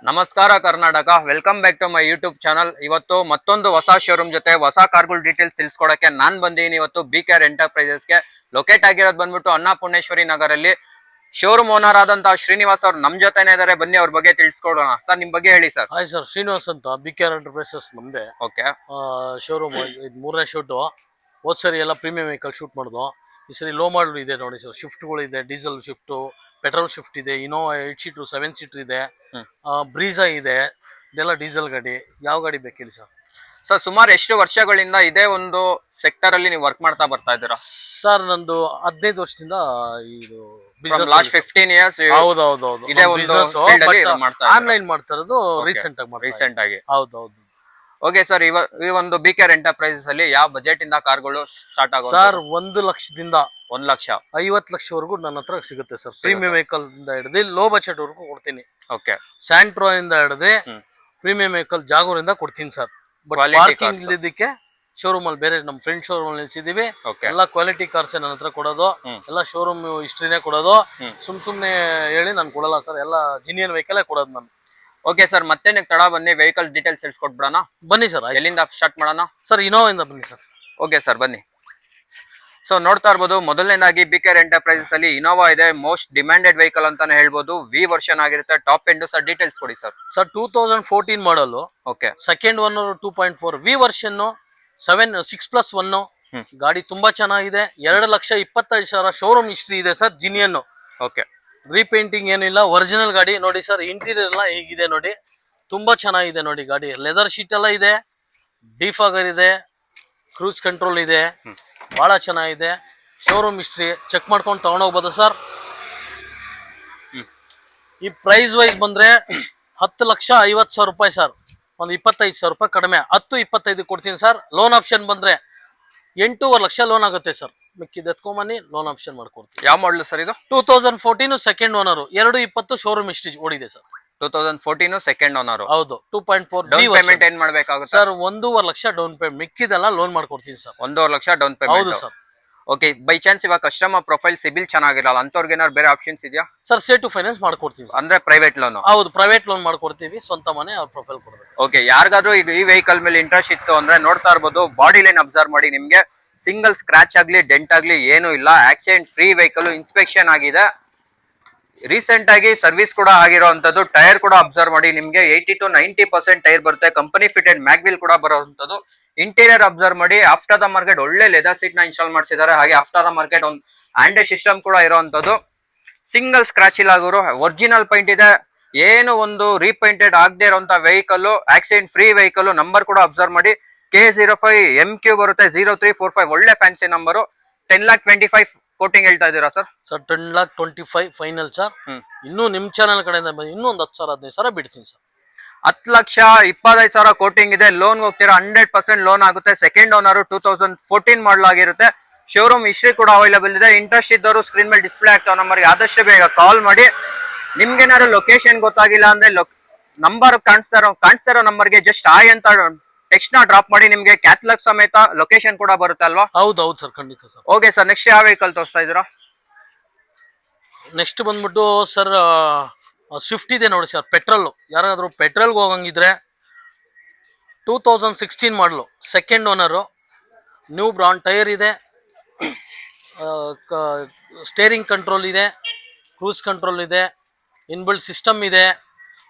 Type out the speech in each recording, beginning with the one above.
ನಮಸ್ಕಾರ Karnataka, welcome back to my YouTube channel. ಇವತ್ತು ಮತ್ತೊಂದು ಹೊಸ ಶೋರೂಮ್ ಜೊತೆ ಹೊಸ ಕಾರ್ಗಳ ಡೀಟೇಲ್ಸ್ ತಿಳಿಸ್ಕೊಡಕ್ಕೆ ನಾನ್ ಬಂದಿದ್ದೀನಿ. ಇವತ್ತು BKR ಎಂಟರ್ಪ್ರೈಸಸ್ಗೆ ಲೊಕೇಟ್ ಆಗಿರೋದು ಬಂದ್ಬಿಟ್ಟು ಅನ್ನಪೂರ್ಣೇಶ್ವರಿ ನಗರಲ್ಲಿ. ಶೋರೂಮ್ ಓನರ್ ಆದಂತಹ ಶ್ರೀನಿವಾಸ್ ಅವ್ರು ನಮ್ ಜೊತೆನೇ ಇದಾರೆ. ಬನ್ನಿ ಅವ್ರ ಬಗ್ಗೆ ತಿಳಿಸ್ಕೊಡೋಣ. ಸರ್, ನಿಮ್ ಬಗ್ಗೆ ಹೇಳಿ ಸರ್. ಹಾಯ್ ಸರ್, ಶ್ರೀನಿವಾಸ್ ಅಂತ, BKR ಎಂಟರ್ಪ್ರೈಸಸ್ ನಮ್ದೆ. ಓಕೆ, ಶೋರೂಮ್ ಇದು ಮೂರನೇ ಶೂಟು. ಹೋದ್ ಸರಿ ಎಲ್ಲ ಪ್ರೀಮಿಯಂ ವೆಹಿಕಲ್ ಶೂಟ್ ಮಾಡಿದ್ವು. ಈ ಸರಿ ಲೋ ಮಾಡಲ್ ಇದೆ ನೋಡಿ ಸರ್. ಶಿಫ್ಟ್ಗಳು ಇದೆ, ಡೀಸೆಲ್ ಶಿಫ್ಟು, ಪೆಟ್ರೋಲ್ ಶಿಫ್ಟ್ ಇದೆ, ಇನೋವಾ 8 ಸೀಟು 7 ಸೀಟರ್ ಇದೆ, ಬ್ರೀಜಾ ಇದೆ. ಇದೆಲ್ಲ ಡೀಸೆಲ್ ಗಾಡಿ. ಯಾವ ಗಾಡಿ ಬೇಕು ಹೇಳಿ ಸರ್? ಸರ್, ಸುಮಾರು ಎಷ್ಟು ವರ್ಷಗಳಿಂದ ಇದೇ ಒಂದು ಸೆಕ್ಟರ್ ಅಲ್ಲಿ ನೀವು ವರ್ಕ್ ಮಾಡ್ತಾ ಬರ್ತಾ ಇದ್ದೀರಾ? ಸರ್, ನಂದು 15 ವರ್ಷದಿಂದ ಇದು ಲಾಸ್ಟ್ 15 ಇಯರ್ಸ್ ಹೌದೌದು ಇದೇ ಒಂದು field ಅಲ್ಲಿ ಮಾಡ್ತಾ ಇದ್ದೀರಾ? ಆನ್ಲೈನ್ ಮಾಡ್ತಾ ಇರೋದು ರೀಸೆಂಟ್ ಆಗಿ. ಹೌದೌದು. ಓಕೆ ಸರ್, ಈ ಒಂದು BKR ಎಂಟರ್ಪ್ರೈಸಸ್ ಅಲ್ಲಿ ಯಾವ ಬಜೆಟ್ ಇಂದ ಕಾರ್ಗಳು ಸ್ಟಾರ್ಟ್ ಆಗೋ? ಸರ್, 1 ಲಕ್ಷದಿಂದ 1 ಲಕ್ಷ 50 ಲಕ್ಷವರೆಗೂ ನನ್ನ ಹತ್ರ ಸಿಗುತ್ತೆ ಸರ್. ಪ್ರೀಮಿಯಂ ವೆಹಿಕಲ್ ಇಂದ ಹಿಡಿದು ಲೋ ಬಜೆಟ್ ವರೆಗೂ ಕೊಡ್ತೀನಿ. ಓಕೆ, ಸ್ಯಾಂಟ್ರೋ ಇಂದ ಹಿಡಿದು ಪ್ರೀಮಿಯಂ ವೆಹಿಕಲ್ ಜಾಗೂರ್ ಇಂದ ಕೊಡ್ತೀನಿ ಸರ್. ಬಟ್ ಪಾರ್ಕಿಂಗ್ ಇಲ್ಲಿದ್ದಕ್ಕೆ ಶೋರೂಮ್ ಅಲ್ಲಿ ಬೇರೆ ನಮ್ಮ ಫ್ರೆಂಡ್ ಶೋರೂಮ್ ಅಲ್ಲಿ ನಿಲ್ಸಿದೀವಿ. ಎಲ್ಲ ಕ್ವಾಲಿಟಿ ಕಾರ್ಸ್ ನನ್ನ ಹತ್ರ ಕೊಡೋದು, ಎಲ್ಲ ಶೋರೂಮ್ ಹಿಸ್ಟ್ರಿನೇ ಕೊಡೋದು. ಸುಮ್ನೆ ಹೇಳಿ ನಾನು ಕೊಡಲ್ಲ ಸರ್. ಎಲ್ಲ ಜಿನಿಯನ್ ವೆಹಿಕಲ್ ಕೊಡೋದು ನಾನು. ಓಕೆ ಸರ್, ಮತ್ತೆ ತಡ ಬನ್ನಿ, ವೆಹಿಕಲ್ ಡೀಟೇಲ್ಸ್ ತಿಳಿಸ್ಕೊಟ್ಬಿಡೋಣ. ಬನ್ನಿ ಸರ್. ಎಲ್ಲಿಂದ ಸ್ಟಾರ್ಟ್ ಮಾಡೋಣ ಸರ್? ಇನೋವಾ ಇಂದ ಬನ್ನಿ ಸರ್. ಓಕೆ ಸರ್, ಬನ್ನಿ. ಸೊ ನೋಡ್ತಾ ಇರ್ಬೋದು, ಮೊದಲನೇದಾಗಿ BKR ಎಂಟರ್ಪ್ರೈಸಸ್ ಅಲ್ಲಿ ಇನೋವಾ ಇದೆ. ಮೋಸ್ಟ್ ಡಿಮ್ಯಾಂಡೆಡ್ ವೆಹಿಕಲ್ ಅಂತಾನೆ ಹೇಳ್ಬೋದು. ವಿ ವರ್ಷನ್ ಆಗಿರುತ್ತೆ, ಟಾಪ್ ಎಂಡ್. ಸರ್, ಡೀಟೇಲ್ಸ್ ಕೊಡಿ ಸರ್. ಸರ್, 2014 ಮಾಡಲು. Okay, second one 2.4 V version 6+1. ಗಾಡಿ ತುಂಬಾ ಚೆನ್ನಾಗಿದೆ. 2,25,000 ಶೋರೂಮ್ ಹಿಸ್ಟ್ರಿ ಇದೆ ಸರ್. ಜಿನಿಯನ್. ಓಕೆ, ರೀಪೇಂಟಿಂಗ್ ಏನಿಲ್ಲ, ಒರಿಜಿನಲ್ ಗಾಡಿ. ನೋಡಿ ಸರ್, ಇಂಟೀರಿಯರ್ ಎಲ್ಲ ಹೇಗಿದೆ ನೋಡಿ, ತುಂಬಾ ಚೆನ್ನಾಗಿದೆ ನೋಡಿ ಗಾಡಿ. ಲೆದರ್ ಶೀಟ್ ಎಲ್ಲ ಇದೆ, ಡಿಫಾಗರ್ ಇದೆ, ಕ್ರೂಸ್ ಕಂಟ್ರೋಲ್ ಇದೆ, ಬಹಳ ಚೆನ್ನಾಗಿದೆ. ಶೋರೂಮ್ ಹಿಸ್ಟ್ರಿ ಚೆಕ್ ಮಾಡ್ಕೊಂಡು ತಗೊಂಡೋಗ್ಬೋದು ಸರ್. ಈ ಪ್ರೈಸ್ ವೈಸ್ ಬಂದ್ರೆ 10,50,000 ರೂಪಾಯಿ ಸರ್. ಒಂದು 25,000 ರೂಪಾಯಿ ಕಡಿಮೆ, 10-25 ಕೊಡ್ತೀನಿ ಸರ್. ಲೋನ್ ಆಪ್ಷನ್ ಬಂದ್ರೆ 8.5 ಲಕ್ಷ ಲೋನ್ ಆಗುತ್ತೆ ಸರ್. ಮಿಕ್ಕಿದ್ದು ಎತ್ಕೊಂಬನ್ನಿ, ಲೋನ್ ಆಪ್ಷನ್ ಮಾಡ್ಕೊಡ್ತೀವಿ. ಯಾವ ಮಾಡಲ್ ಸರ್ ಇದು? 2014 ಸೆಕೆಂಡ್ ಓನರ್, 2.20 ಶೋರೂಮ್ ಹಿಸ್ಟ್ರಿ ಓಡಿದೆ ಸರ್. 2014 second owner. ಹೌದು. 2.4 ಡೌನ್ ಪೇಮೆಂಟ್ ಏನ್ ಮಾಡ್ಬೇಕಾಗುತ್ತೆ ಸರ್? 1.5 ಲಕ್ಷ ಡೌನ್ ಪೇಮೆಂಟ್, ಮಿಕ್ಕಿದೆಲ್ಲ ಲೋನ್ ಮಾಡ್ಕೊಡ್ತೀನಿ ಸರ್. 1.5 lakh down payment. ಹೌದು ಸರ್. ಓಕೆ, ಬೈ ಚಾನ್ಸ್ ಇವಾಗ ಕಸ್ಟಮರ್ ಪ್ರೊಫೈಲ್ ಸಿಬಿಲ್ ಚೆನ್ನಾಗಿರಲ್ಲ ಅಂತವ್ರಿಗೆ ಏನಾದ್ರು ಬೇರೆ ಆಪ್ಷನ್ಸ್ ಇದೆಯಾ ಸರ್? ಸೇ ಟು ಫೈನಾನ್ಸ್ ಮಾಡ್ಕೊಡ್ತೀವಿ ಅಂದ್ರೆ ಪ್ರೈವೇಟ್ ಲೋನ್? ಹೌದು, ಪ್ರೈವೇಟ್ ಲೋನ್ ಮಾಡ್ಕೊಡ್ತೀವಿ. ಸ್ವಂತ ಮನೆ ಅವ್ರ ಪ್ರೊಫೈಲ್ ಕೊಡ್ಬೇಕು. ಓಕೆ, ಯಾರಿಗಾದ್ರೂ ಈ ವೆಹಿಕಲ್ ಮೇಲೆ ಇಂಟ್ರೆಸ್ಟ್ ಇತ್ತು ಅಂದ್ರೆ ನೋಡ್ತಾ ಇರ್ಬೋದು, ಬಾಡಿ ಲೈನ್ ಅಬ್ಸರ್ವ್ ಮಾಡಿ. ನಿಮ್ಗೆ ಸಿಂಗಲ್ ಸ್ಕ್ರಾಚ್ ಆಗ್ಲಿ ಡೆಂಟ್ ಆಗ್ಲಿ ಏನೂ ಇಲ್ಲ. ಆಕ್ಸಿಡೆಂಟ್ ಫ್ರೀ ವೆಹಿಕಲ್, ಇನ್ಸ್ಪೆಕ್ಷನ್ ಆಗಿದೆ, ರೀಸೆಂಟ್ ಆಗಿ ಸರ್ವಿಸ್ ಕೂಡ ಆಗಿರೋಂಥದ್ದು. ಟೈರ್ ಕೂಡ ಅಬ್ಸರ್ವ್ ಮಾಡಿ, ನಿಮ್ಗೆ 80 to 90% ಟೈರ್ ಬರುತ್ತೆ. ಕಂಪನಿ ಫಿಟೆಡ್ ಮ್ಯಾಗ್ವಿಲ್ ಕೂಡ ಬರೋಂಥದ್ದು. ಇಂಟೀರಿಯರ್ ಅಬ್ಸರ್ವ್ ಮಾಡಿ, ಆಫ್ಟರ್ ದ ಮಾರ್ಕೆಟ್ ಒಳ್ಳೆ ಲೆದರ್ ಸೀಟ್ ನ ಇನ್ಸ್ಟಾಲ್ ಮಾಡಿಸಿದ್ದಾರೆ. ಹಾಗೆ ಆಫ್ಟರ್ ದ ಮಾರ್ಕೆಟ್ ಒಂದು ಆಂಡ್ರಾಯ್ಡ್ ಸಿಸ್ಟಮ್ ಕೂಡ ಇರೋಂಥದ್ದು. ಸಿಂಗಲ್ ಸ್ಕ್ರಾಚ್ ಇಲ್ಲ ಗುರು, ಒರಿಜಿನಲ್ ಪೈಂಟ್ ಇದೆ. ಏನು ಒಂದು ರೀಪೈಂಟೆಡ್ ಆಗದೆ ಇರುವಂತ vehicle, accident free vehicle. Number ಕೂಡ ಅಬ್ಸರ್ವ್ ಮಾಡಿ, K05 MQ ಬರುತ್ತೆ 0345. ಒಳ್ಳೆ ಫ್ಯಾನ್ಸಿ ನಂಬರು. 10,25,000 ಕೋಟಿಂಗ್ ಹೇಳ್ತಾ ಇದ್ದೀರಾ ಸರ್? Sir, 10,25,000 final sir. ಇನ್ನೂ ನಿಮ್ ಚಾನಲ್ ಕಡೆಯಿಂದ ಇನ್ನೂ ಒಂದು 10,000-15,000 ಬಿಡ್ತೀನಿ ಸರ್. 10,25,000 ಕೋಟಿಂಗ್ ಇದೆ. ಲೋನ್ ಹೋಗ್ತೀರಾ, 100% ಲೋನ್ ಆಗುತ್ತೆ. ಸೆಕೆಂಡ್ ಓನರ್, 2014 ಮಾಡಲ್ ಆಗಿರುತ್ತೆ. ಶೋರೂಮ್ ಹಿಸ್ಟ್ರಿ ಕೂಡ ಅವೈಲೇಬಲ್ ಇದೆ. ಇಂಟ್ರೆಸ್ಟ್ ಇದ್ದವರು ಸ್ಕ್ರೀನ್ ಮೇಲೆ ಡಿಸ್ಪ್ಲೇ ಆಗ್ತಾವ ನಂಬರ್ಗೆ ಆದಷ್ಟು ಬೇಗ ಕಾಲ್ ಮಾಡಿ. ನಿಮ್ಗೇನಾದ್ರು ಲೊಕೇಶನ್ ಗೊತ್ತಾಗಿಲ್ಲ ಅಂದ್ರೆ ನಂಬರ್ ಕಾಣಿಸ್ತಾ ಇರೋ ನಂಬರ್ಗೆ ಜಸ್ಟ್ ಆಯ್ ಅಂತ ಟೆಕ್ಸ್ಟ್ ನ ಡ್ರಾಪ್ ಮಾಡಿ. ನಿಮ್ಗೆ ಕ್ಯಾಟ್ಲಾಗ್ ಸಮೇತ ಲೊಕೇಶನ್ ಕೂಡ ಬರುತ್ತೆ ಅಲ್ವಾ? ಹೌದು ಸರ್, ಖಂಡಿತ ಸರ್. ಓಕೆ ಸರ್, ನೆಕ್ಸ್ಟ್ ಯಾವ ವೆಹಿಕಲ್ ತೋರಿಸ್ತಾ ಇದ್ದೀರಾ? ನೆಕ್ಸ್ಟ್ ಬಂದ್ಬಿಟ್ಟು ಸರ್, ಸ್ವಿಫ್ಟ್ ಇದೆ ನೋಡಿ ಸರ್. ಪೆಟ್ರೋಲ್, ಯಾರಾದ್ರೂ ಪೆಟ್ರೋಲ್ಗೆ ಹೋಗಂಗಿದ್ರೆ 2016 ಮಾಡಲು, second owner, new brand tyre ಇದೆ, ಸ್ಟೇರಿಂಗ್ ಕಂಟ್ರೋಲ್ ಇದೆ, ಕ್ರೂಸ್ ಕಂಟ್ರೋಲ್ ಇದೆ, ಇನ್ಬಿಲ್ಟ್ ಸಿಸ್ಟಮ್ ಇದೆ,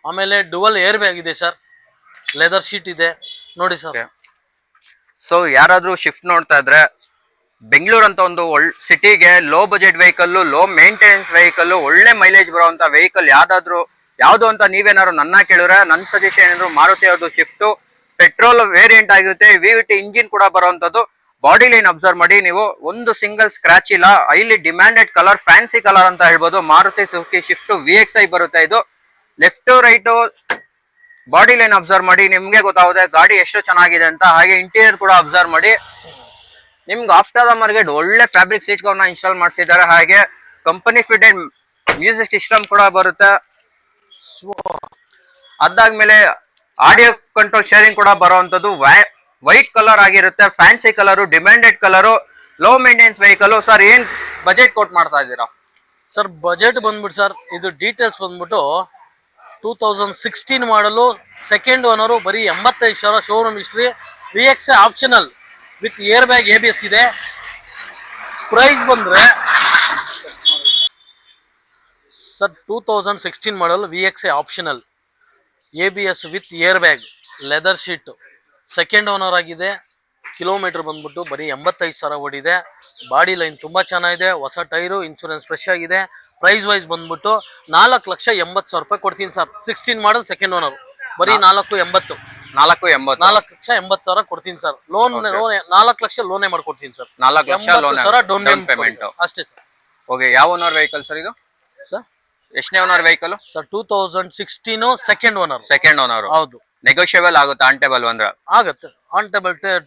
ಆಮೇಲೆ ಡುವಲ್ ಏರ್ ಬ್ಯಾಗ್ ಇದೆ ಸರ್, ಲೆದರ್ ಶೀಟ್ ಇದೆ ನೋಡಿ ಸರ್. ಸೊ ಯಾರಾದ್ರೂ ಶಿಫ್ಟ್ ನೋಡ್ತಾ ಇದ್ರೆ, ಬೆಂಗಳೂರು ಅಂತ ಒಂದು ಸಿಟಿಗೆ low budget vehicle, low maintenance vehicle, ಒಳ್ಳೆ ಮೈಲೇಜ್ ಬರುವಂತ ವೆಹಿಕಲ್ ಯಾವ್ದು ಅಂತ ನೀವೇನಾದ್ರು ನನ್ನ ಕೇಳಿದ್ರೆ, ನನ್ನ ಸಜೆಷನ್ ಏನಾದ್ರು ಮಾರುತಿ ಅವ್ರದ್ದು ಶಿಫ್ಟ್. ಪೆಟ್ರೋಲ್ ವೇರಿಯಂಟ್ ಆಗಿರುತ್ತೆ, VVT ಇಂಜಿನ್ ಕೂಡ ಬರುವಂತದ್ದು. ಬಾಡಿ ಲೈನ್ ಅಬ್ಸರ್ವ್ ಮಾಡಿ, ನೀವು ಒಂದು ಸಿಂಗಲ್ ಸ್ಕ್ರಾಚ್ ಇಲ್ಲ. Highly demanded colour, fancy colour ಅಂತ ಹೇಳ್ಬೋದು. ಮಾರುತಿ ಸುಜುಕಿ ಶಿಫ್ಟ್ VXI ಬರುತ್ತೆ. ಇದು left right body line observe ಮಾಡಿ, ನಿಮ್ಗೆ ಗೊತ್ತಾಗುತ್ತೆ ಗಾಡಿ ಎಷ್ಟು ಚೆನ್ನಾಗಿದೆ ಅಂತ. ಹಾಗೆ ಇಂಟೀರಿಯರ್ ಕೂಡ ಅಬ್ಸರ್ವ್ ಮಾಡಿ. ನಿಮ್ಗೆ ಆಫ್ಟರ್ ದ ಮಾರ್ಕೆಟ್ ಒಳ್ಳೆ ಫ್ಯಾಬ್ರಿಕ್ ಸೀಟ್ ಗಳನ್ನ ಇನ್ಸ್ಟಾಲ್ ಮಾಡಿಸಿದ್ದಾರೆ. ಹಾಗೆ ಕಂಪನಿ ಫಿಟೆಡ್ ಮ್ಯೂಸಿಕ್ ಸಿಸ್ಟಮ್ ಕೂಡ ಬರುತ್ತೆ. ಅದಾದ್ಮೇಲೆ ಆಡಿಯೋ ಕಂಟ್ರೋಲ್ ಶೇರಿಂಗ್ ಕೂಡ ಬರುವಂತದ್ದು. ವೈಟ್ ಕಲರ್ ಆಗಿರುತ್ತೆ, fancy colour, demanded colour, low maintenance vehicle. Sir, ಏನ್ ಬಜೆಟ್ ಕೋಟ್ ಮಾಡ್ತಾ ಇದ್ದೀರಾ ಸರ್? ಬಜೆಟ್ ಬಂದ್ಬಿಟ್ಟು ಸರ್, ಇದು ಡೀಟೇಲ್ಸ್ ಬಂದ್ಬಿಟ್ಟು 2016 ಮಾಡಲು ಸೆಕೆಂಡ್ ಓನರು, ಬರೀ 85,000 showroom history, VX optional with air bag ABS ಇದೆ. ಪ್ರೈಸ್ ಬಂದ್ರೆ sir 2016 model VX optional, ABS with air bag, leather sheet, second owner ಆಗಿದೆ. ಕಿಲೋಮೀಟರ್ ಬಂದ್ಬಿಟ್ಟು ಬರೀ 85,000 ಓಡಿದೆ. ಬಾಡಿ ಲೈನ್ ತುಂಬಾ ಚೆನ್ನಾಗಿದೆ, ಹೊಸ ಟೈರು, ಇನ್ಶೂರೆನ್ಸ್ ಫ್ರೆಶ್ ಆಗಿದೆ. ಪ್ರೈಸ್ ವೈಸ್ ಬಂದ್ಬಿಟ್ಟು 4,80,000 ರೂಪಾಯಿ ಕೊಡ್ತೀನಿ ಸರ್. 16 ಮಾಡಲ್ ಸೆಕೆಂಡ್ ಓನರ್, ಬರೀ 4,80,000 ಕೊಡ್ತೀನಿ ಸರ್. ಲೋನ್ 4 ಲಕ್ಷ ಲೋನೇ ಮಾಡ್ಕೊಡ್ತೀನಿ ಸರ್. 4 ಲಕ್ಷ ಡೌನ್ ಪೇಮೆಂಟ್ ಅಷ್ಟೇ ಸರ್. ಓಕೆ, ಯಾವ ಓನರ್ ವೆಹಿಕಲ್ ಸರ್ ಇದು? ಸರ್ ಎಷ್ಟನೇ owner vehicle sir? 2016 second owner. ಹೌದು. ನೆಗೋಷಿಯಬಲ್ ಆಗುತ್ತೆ ಆನ್ ಟೇಬಲ್ ಅಂದ್ರೆ? ಆಗುತ್ತೆ ಆನ್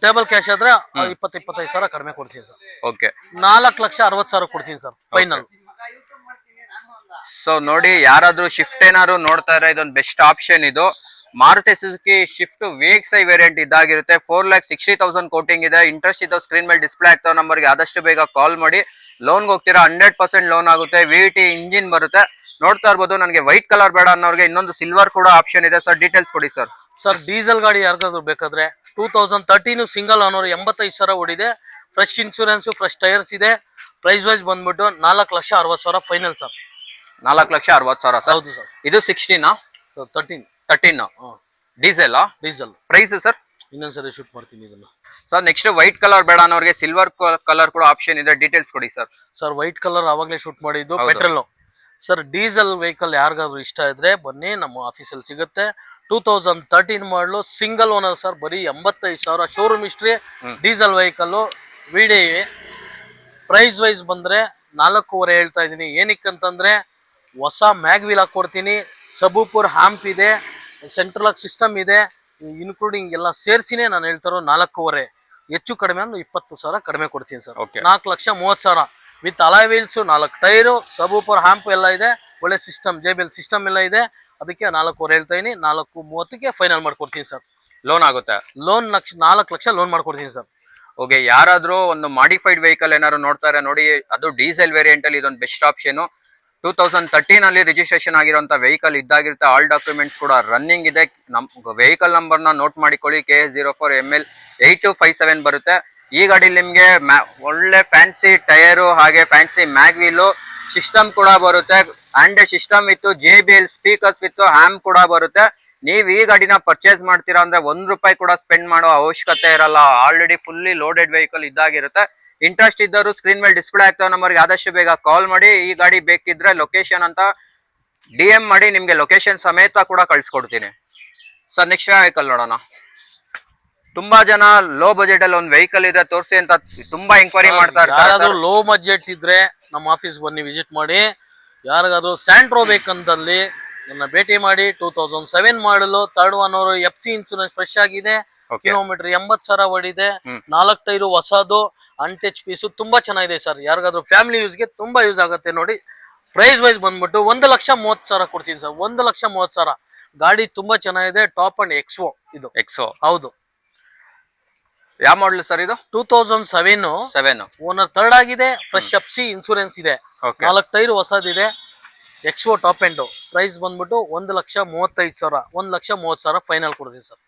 ಟೇಬಲ್ ಕ್ಯಾಶ್ ಆದ್ರೆ 20-25,000 ಕಡಿಮೆ ಕೊಡ್ತೀನಿ ಸರ್. ಓಕೆ, 4,60,000 ಕೊಡ್ತೀನಿ ಸರ್ ಫೈನಲ್. ಸೊ ನೋಡಿ, ಯಾರಾದ್ರೂ ಶಿಫ್ಟ್ ಏನಾದ್ರು ನೋಡ್ತಾ ಇದ್ರೆ ಇದೊಂದು ಬೆಸ್ಟ್ ಆಪ್ಷನ್. ಇದು Maruti Suzuki Swift VXi variant ಇದಾಗಿರುತ್ತೆ. 4,60,000 ಕೋಟಿಂಗ್ ಇದೆ. ಇಂಟ್ರೆಸ್ಟ್ ಇದ್ದೋ ಸ್ಕ್ರೀನ್ ಮೇಲೆ ಡಿಸ್ಪ್ಲೇ ಆಗ್ತಾವ ನಂಬರ್ಗೆ ಆದಷ್ಟು ಬೇಗ ಕಾಲ್ ಮಾಡಿ. ಲೋನ್ಗೆ ಹೋಗ್ತೀರಾ 100% ಲೋನ್ ಆಗುತ್ತೆ. VT ಇಂಜಿನ್ ಬರುತ್ತೆ. ನೋಡ್ತಾ ಇರ್ಬೋದು. ನನಗೆ ವೈಟ್ ಕಲರ್ ಬೇಡ ಅನ್ನೋರಿಗೆ ಇನ್ನೊಂದು ಸಿಲ್ವರ್ ಕೂಡ ಆಪ್ಷನ್ ಇದೆ ಸರ್. ಡೀಟೇಲ್ಸ್ ಕೊಡಿ ಸರ್. ಸರ್ ಡೀಸೆಲ್ ಗಾಡಿ ಯಾರಿಗಾದ್ರು ಬೇಕಾದ್ರೆ 2013 ಸಿಂಗಲ್ ಓನರ್, 85,000 ಓಡಿದೆ. ಫ್ರೆಶ್ ಇನ್ಶೂರೆನ್ಸ್, ಫ್ರೆಶ್ ಟೈರ್ಸ್ ಇದೆ. ಪ್ರೈಸ್ ವೈಸ್ ಬಂದ್ಬಿಟ್ಟು 4,60,000 ಫೈನಲ್ ಸರ್. 4,60,000 ಸರ್. ಹೌದು ಸರ್. ಇದು 16 13 ಡೀಸೆಲ್. ಪ್ರೈಸ್ ಸರ್ ಇನ್ನೊಂದ್ಸರಿ ಶೂಟ್ ಮಾಡ್ತೀನಿ ಇದನ್ನ ಸರ್. ನೆಕ್ಸ್ಟ್ ವೈಟ್ ಕಲರ್ ಬೇಡ ಅನ್ನೋರಿಗೆ ಸಿಲ್ವರ್ ಕಲರ್ ಕೂಡ ಆಪ್ಷನ್ ಇದೆ. ಡೀಟೇಲ್ಸ್ ಕೊಡಿ ಸರ್. ಸರ್ ವೈಟ್ ಕಲರ್ ಅವಾಗಲೇ ಶೂಟ್ ಮಾಡಿದ್ದು, ಪೆಟ್ರೋಲ್. ಸರ್ ಡೀಸೆಲ್ ವೆಹಿಕಲ್ ಯಾರಿಗಾದ್ರು ಇಷ್ಟ ಇದ್ರೆ ಬನ್ನಿ, ನಮ್ಮ ಆಫೀಸಲ್ಲಿ ಸಿಗುತ್ತೆ. 2013 ಮಾಡಲು ಸಿಂಗಲ್ ಓನರ್ ಸರ್, ಬರೀ 85,000 showroom history. Diesel vehicle VDI. Price wise ಬಂದ್ರೆ 4.5 ಹೇಳ್ತಾ ಇದೀನಿ. ಏನಕ್ಕಂತಂದ್ರೆ ಹೊಸ ಮ್ಯಾಗ್ವೀಲ್ ಹಾಕೊಡ್ತೀನಿ, ಸಬೂಪುರ್ ಹ್ಯಾಂಪ್ ಇದೆ, ಸೆಂಟ್ರಲ್ ಲಾಕ್ ಸಿಸ್ಟಮ್ ಇದೆ, ಇನ್ಕ್ಲೂಡಿಂಗ್ ಎಲ್ಲ ಸೇರ್ಸಿನೇ ನಾನು ಹೇಳ್ತಾರೋ 4.5. ಹೆಚ್ಚು ಕಡಿಮೆ ಅಂದ್ರೆ 20,000 ಕಡಿಮೆ ಕೊಡ್ತೀನಿ sir. 4,30,000 with alloy wheels, 4 tyre, subwoofer amp ಎಲ್ಲ ಇದೆ, ಒಳ್ಳೆ ಸಿಸ್ಟಮ್, JBL ಸಿಸ್ಟಮ್ ಎಲ್ಲ ಇದೆ. ಅದಕ್ಕೆ 4.5 ಹೇಳ್ತಾ ಇದೀನಿ. 4.30ಕ್ಕೆ ಫೈನಲ್ ಮಾಡ್ಕೊಡ್ತೀನಿ ಸರ್. ಲೋನ್ ಆಗುತ್ತೆ. ಲೋನ್ 4 ಲಕ್ಷ ಲೋನ್ ಮಾಡ್ಕೊಡ್ತೀನಿ ಸರ್. ಓಕೆ, ಯಾರಾದ್ರೂ ಒಂದು ಮಾಡಿಫೈಡ್ ವೆಹಿಕಲ್ ಏನಾದ್ರು ನೋಡ್ತಾರೆ ನೋಡಿ, ಅದು ಡೀಸೆಲ್ ವೇರಿಯಂಟ್ ಅಲ್ಲಿ ಇದೊಂದು ಬೆಸ್ಟ್ ಆಪ್ಷನ್. 2013 ಅಲ್ಲಿ ರಿಜಿಸ್ಟ್ರೇಷನ್ ಆಗಿರುವಂತ ವೆಹಿಕಲ್ ಇದ್ದಾಗಿರುತ್ತೆ. ಆಲ್ ಡಾಕ್ಯುಮೆಂಟ್ಸ್ ಕೂಡ ರನ್ನಿಂಗ್ ಇದೆ. ನಮ್ ವೆಹಿಕಲ್ ನಂಬರ್ ನ ನೋಟ್ ಮಾಡಿಕೊಳ್ಳಿ. KS04ML 8257 ಬರುತ್ತೆ. ಈ ಗಾಡಿ ನಿಮ್ಗೆ ಒಳ್ಳೆ ಫ್ಯಾನ್ಸಿ ಟೈರು, ಹಾಗೆ ಫ್ಯಾನ್ಸಿ ಮ್ಯಾಗ್ವೀಲು, ಸಿಸ್ಟಮ್ ಕೂಡ ಬರುತ್ತೆ. And system with JBL speakers with ಹ್ಯಾಮ್ ಕೂಡ ಬರುತ್ತೆ. ನೀವ್ ಈ ಗಾಡಿನ ಪರ್ಚೇಸ್ ಮಾಡ್ತೀರಾ ಅಂದ್ರೆ ₹1 ಕೂಡ ಸ್ಪೆಂಡ್ ಮಾಡೋ ಅವಶ್ಯಕತೆ ಇರಲ್ಲ. ಆಲ್ರೆಡಿ ಫುಲ್ಲಿ ಲೋಡೆಡ್ ವೆಹಿಕಲ್ ಇದ್ದಾಗಿರುತ್ತೆ. ಇಂಟ್ರೆಸ್ಟ್ ಇದ್ದವರು ಸ್ಕ್ರೀನ್ ಮೇಲೆ ಡಿಸ್ಪ್ಲೇ ಆಗ್ತಾವ ನಂಬರ್ಗೆ ಆದಷ್ಟು ಬೇಗ ಕಾಲ್ ಮಾಡಿ. ಈ ಗಾಡಿ ಬೇಕಿದ್ರೆ ಲೊಕೇಶನ್ ಅಂತ DM ಮಾಡಿ, ನಿಮ್ಗೆ ಲೊಕೇಶನ್ ಸಮೇತ ಕೂಡ ಕಳ್ಸಿಕೊಡ್ತೀನಿ ಸರ್. ನೆಕ್ಸ್ಟ್ ವೆಹಿಕಲ್ ನೋಡೋಣ. ತುಂಬಾ ಜನ ಲೋ ಬಜೆಟ್ ಅಲ್ಲಿ ಒಂದು ವೆಹಿಕಲ್ ಇದೆ ತೋರಿಸಿ ಅಂತ ತುಂಬಾ ಎಂಕ್ವೈರಿ ಮಾಡ್ತಾ ಇರ್ತಾರೆ. ಲೋ ಬಜೆಟ್ ಇದ್ರೆ ನಮ್ಮ ಆಫೀಸ್ ಬನ್ನಿ, ವಿಸಿಟ್ ಮಾಡಿ. ಯಾರಿಗಾದ್ರು ಸ್ಯಾಂಟ್ರೋ ಬೇಕಂತಲ್ಲಿ ನನ್ನ ಭೇಟಿ ಮಾಡಿ. 2007 ಮಾಡಲು, 3rd owner, FC insurance fresh ಆಗಿದೆ. ಕಿಲೋಮೀಟರ್ 80,000 ಓಡಿದೆ. 4 ಟೈರು ಹೊಸದು, ಅನ್ಟಚ್ ಪೀಸು, ತುಂಬಾ ಚೆನ್ನಾಗಿದೆ ಸರ್. ಯಾರಿಗಾದ್ರು ಫ್ಯಾಮಿಲಿ ಯೂಸ್ಗೆ ತುಂಬಾ ಯೂಸ್ ಆಗುತ್ತೆ ನೋಡಿ. ಪ್ರೈಸ್ ವೈಸ್ ಬಂದ್ಬಿಟ್ಟು 1,30,000 ಕೊಡ್ತೀನಿ ಸರ್. 1,30,000. ಗಾಡಿ ತುಂಬಾ ಚೆನ್ನಾಗಿದೆ. Top and Exo. ಇದು ಎಕ್ಸೋ ಹೌದು. ಯಾವ ಮಾಡಲ್ ಸರ್ ಇದು? 2007 ಓನರ್ 3rd ಆಗಿದೆ. ಫ್ರೆಶ್ FC ಇನ್ಶೂರೆನ್ಸ್ ಇದೆ. 4 ಟೈರು ಹೊಸದಿದೆ. ಎಕ್ಸೋ ಟಾಪ್ ಎಂಡ್. ಪ್ರೈಸ್ ಬಂದ್ಬಿಟ್ಟು 1,35,000. 1,30,000 ಫೈನಲ್ ಕೊಡ್ತೀನಿ ಸರ್.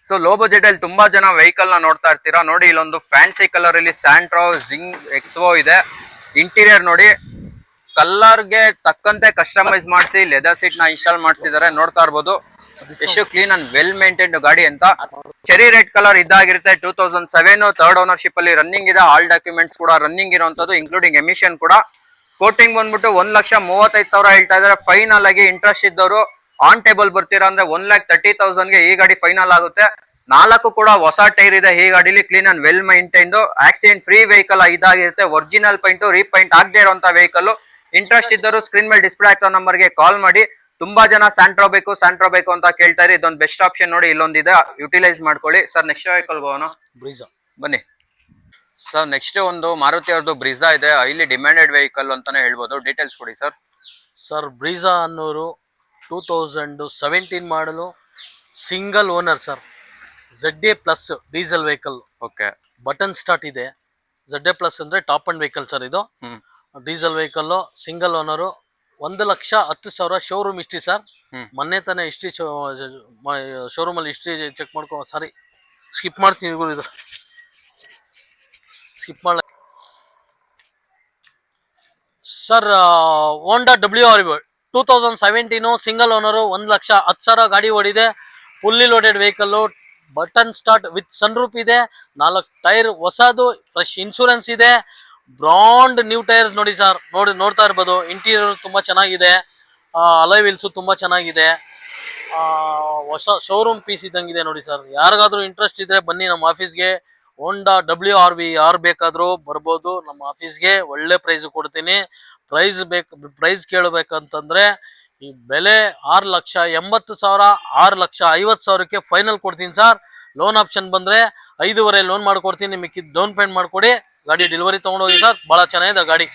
ಸೊ ಲೋ ಬಜೆಟ್ ಅಲ್ಲಿ ತುಂಬಾ ಜನ ವೆಹಿಕಲ್ ನ ನೋಡ್ತಾ ಇರ್ತೀರಾ ನೋಡಿ. ಇಲ್ಲೊಂದು ಫ್ಯಾನ್ಸಿ ಕಲರ್ ಅಲ್ಲಿ ಸ್ಯಾಂಟ್ರೋ ಜಿಂಗ್ ಎಕ್ಸ್ವೋ ಇದೆ. ಇಂಟೀರಿಯರ್ ನೋಡಿ, ಕಲರ್ಗೆ ತಕ್ಕಂತೆ ಕಸ್ಟಮೈಸ್ ಮಾಡಿಸಿ ಲೆದರ್ ಸೀಟ್ ನ ಇನ್ಸ್ಟಾಲ್ ಮಾಡಿಸಿದ್ದಾರೆ. ನೋಡ್ತಾ ಇರ್ಬೋದು ಎಷ್ಟು ಕ್ಲೀನ್ ಅಂಡ್ ವೆಲ್ ಮೇಂಟೈನ್ಡ್ ಗಾಡಿ ಅಂತ. ಚೆರಿ ರೆಡ್ ಕಲರ್ ಇದ್ದಾಗಿರುತ್ತೆ. 2007 3rd ಓನರ್ಶಿಪ್ ಅಲ್ಲಿ ರನ್ನಿಂಗ್ ಇದೆ. ಆಲ್ ಡಾಕ್ಯುಮೆಂಟ್ಸ್ ಕೂಡ ರನ್ನಿಂಗ್ ಇರುವಂತದ್ದು, ಇನ್ಕ್ಲೂಡಿಂಗ್ ಎಮಿಷನ್ ಕೂಡ. ಕೋಟಿಂಗ್ ಬಂದ್ಬಿಟ್ಟು 1,35,000 ಹೇಳ್ತಾ ಇದಾರೆ. ಫೈನಲ್ ಆಗಿ ಇಂಟ್ರೆಸ್ಟ್ ಇದ್ದವರು ಆನ್ ಟೇಬಲ್ ಬರ್ತೀರಾ ಅಂದ್ರೆ 1,30,000ಗೆ ಈ ಗಾಡಿ ಫೈನಲ್ ಆಗುತ್ತೆ. 4 ಕೂಡ ಹೊಸ ಟೈರ್ ಇದೆ ಈ ಗಾಡಿಲಿ. Clean and well maintained, accident free vehicle ಇದಾಗಿರುತ್ತೆ. ಒರಿಜಿನಲ್ ಪೈಂಟ್, ರೀಪೈಂಟ್ ಆಗದೆ ಇರುವಂತ ವೆಹಿಕಲ್. ಇಂಟ್ರೆಸ್ಟ್ ಇದ್ದರು ಸ್ಕ್ರೀನ್ ಮೇಲೆ ಡಿಸ್ಪ್ಲೇ ಆಗ್ತಾವ ನಂಬರ್ಗೆ ಕಾಲ್ ಮಾಡಿ. ತುಂಬಾ ಜನ ಸ್ಯಾಂಟ್ರೋ ಬೇಕು ಅಂತ ಕೇಳ್ತಾರೆ. ಇದೊಂದು ಬೆಸ್ಟ್ ಆಪ್ಷನ್ ನೋಡಿ, ಇಲ್ಲೊಂದಿದೆ, ಯುಟಿಲೈಸ್ ಮಾಡ್ಕೊಳ್ಳಿ ಸರ್. ನೆಕ್ಸ್ಟ್ ವೆಹಿಕಲ್ ಹೋಗೋಣ. ಬ್ರೀಜಾ ಬನ್ನಿ ಸರ್. ನೆಕ್ಸ್ಟ್ ಒಂದು ಮಾರುತಿ ಅವ್ರದ್ದು ಬ್ರೀಜಾ ಇದೆ. ಹೈಲಿ ಡಿಮ್ಯಾಂಡೆಡ್ ವೆಹಿಕಲ್ ಅಂತಾನೆ ಹೇಳ್ಬೋದು. ಡೀಟೇಲ್ಸ್ ಕೊಡಿ ಸರ್. ಸರ್ ಬ್ರೀಜಾ ಅನ್ನೋರು 2017 model, single owner sir. ZA+ diesel vehicle. Okay, button start ಇದೆ. ZA+ ಅಂದ್ರೆ ಟಾಪ್ ಅಂಡ್ ವೆಹಿಕಲ್ ಸರ್ ಇದು. Diesel vehicle, single owner, 1,10,000 showroom history sir. Hmm. ಮೊನ್ನೆ ತಾನೇ ಹಿಸ್ಟ್ರಿ ಶೋರೂಮ್ ಅಲ್ಲಿ ಹಿಸ್ಟ್ರಿ ಚೆಕ್ ಮಾಡ್ಕೊ. ಸಾರಿ, ಸ್ಕಿಪ್ ಮಾಡ್ತೀನಿ ಇದು ಸ್ಕಿಪ್ ಮಾಡ sir. Honda WR 2017 single owner, 1,10,000 ಗಾಡಿ ಓಡಿದೆ. Fully loaded vehicle, button start with sunroof ಇದೆ. 4 ಟೈರ್ ಹೊಸದು, ಫ್ರೆಶ್ ಇನ್ಶೂರೆನ್ಸ್ ಇದೆ. ಬ್ರಾಂಡ್ ನ್ಯೂ ಟೈರ್ಸ್ ನೋಡಿ ಸರ್, ನೋಡ್ತಾ ಇರ್ಬೋದು. ಇಂಟೀರಿಯರ್ ತುಂಬಾ ಚೆನ್ನಾಗಿದೆ, ಅಲಾಯ್ ವೀಲ್ಸ್ ತುಂಬಾ ಚೆನ್ನಾಗಿದೆ. ಹೊಸ ಶೋರೂಮ್ ಪೀಸ್ ಇದ್ದಂಗಿದೆ ನೋಡಿ ಸರ್. ಯಾರಿಗಾದ್ರೂ ಇಂಟ್ರೆಸ್ಟ್ ಇದ್ರೆ ಬನ್ನಿ ನಮ್ಮ ಆಫೀಸ್ಗೆ. ಹೋಂಡಾ WRV ಯಾರು ಬೇಕಾದ್ರೂ ಬರ್ಬೋದು ನಮ್ಮ ಆಫೀಸ್ಗೆ. ಒಳ್ಳೆ ಪ್ರೈಸ್ ಕೊಡ್ತೀನಿ. ಪ್ರೈಸ್ ಕೇಳಬೇಕಂತಂದ್ರೆ ಈ ಬೆಲೆ 6,80,000, 6,50,000ಕ್ಕೆ ಫೈನಲ್ ಕೊಡ್ತೀನಿ ಸರ್. ಲೋನ್ ಆಪ್ಷನ್ ಬಂದ್ರೆ 5.5 ಲೋನ್ ಮಾಡ್ಕೊಡ್ತೀನಿ. ನಿಮಗೆ ಡೌನ್ ಪೇಮೆಂಟ್ ಮಾಡ್ಕೊಡಿ, ಗಾಡಿ ಡೆಲಿವರಿ ತಗೊಂಡೋಗಿ ಸರ್. ಬಹಳ ಚೆನ್ನಾಗಿದೆ ಗಾಡಿ.